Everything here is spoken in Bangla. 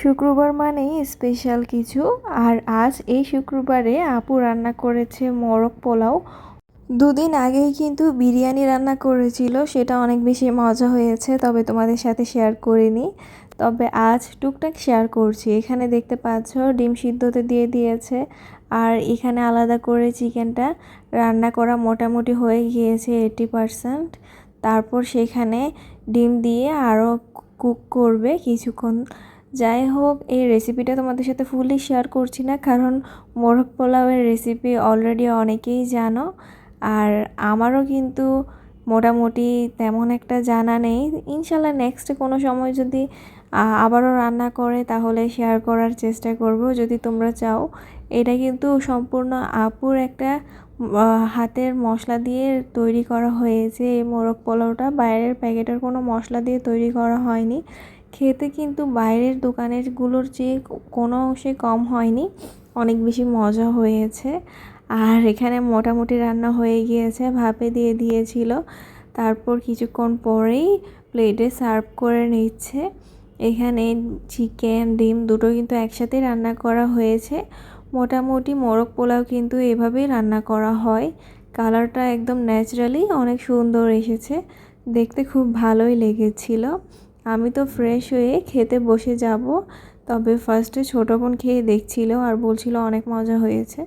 শুক্রবার মানেই স্পেশাল কিছু। আর আজ এই শুক্রবারে আপু রান্না করেছে মোরগ পোলাও। দুদিন আগেই কিন্তু বিরিয়ানি রান্না করেছিল, সেটা অনেক বেশি মজা হয়েছে, তবে তোমাদের সাথে শেয়ার করিনি। তবে আজ টুকটাক শেয়ার করছি। এখানে দেখতে পাচ্ছ ডিম সিদ্ধতে দিয়ে দিয়েছে, আর এখানে আলাদা করে চিকেনটা রান্না করা মোটামুটি হয়ে গিয়েছে 80%। তারপর সেখানে ডিম দিয়ে আরও কুক করবে কিছুক্ষণ। যাই হোক, এই রেসিপিটা তোমাদের সাথে ফুললি শেয়ার করছি না, কারণ মোরগ পোলাওয়ের রেসিপি অলরেডি অনেকেই জানো। আর আমারও কিন্তু মোটামুটি তেমন একটা জানা নেই। ইনশাল্লাহ নেক্সট কোনো সময় যদি আবারও রান্না করে তাহলে শেয়ার করার চেষ্টা করব, যদি তোমরা চাও। এটা কিন্তু সম্পূর্ণ আপুর একটা হাতের মশলা দিয়ে তৈরি করা হয়েছে। এই মোরগ পোলাওটা বাইরের প্যাকেটের কোনো মশলা দিয়ে তৈরি করা হয়নি। খেতে কিন্তু বাইরের দোকানেরগুলোর চেয়ে কোনো অংশে কম হয়নি, অনেক বেশি মজা হয়েছে। আর এখানে মোটামুটি রান্না হয়ে গিয়েছে, ভাপে দিয়ে দিয়েছিল। তারপর কিছুক্ষণ পরেই প্লেটে সার্ভ করে নিচ্ছে। এখানে চিকেন ডিম দুটো কিন্তু একসাথে রান্না করা হয়েছে। মোটামুটি মোরগ পোলাও কিন্তু এভাবেই রান্না করা হয়। কালারটা একদম ন্যাচারালি অনেক সুন্দর এসেছে, দেখতে খুব ভালোই লেগেছিল। আমি তো ফ্রেশ হয়ে খেতে বসে যাব, তবে ফার্স্টে ছোটো বোন খেয়ে দেখছিল আর বলছিল অনেক মজা হয়েছে।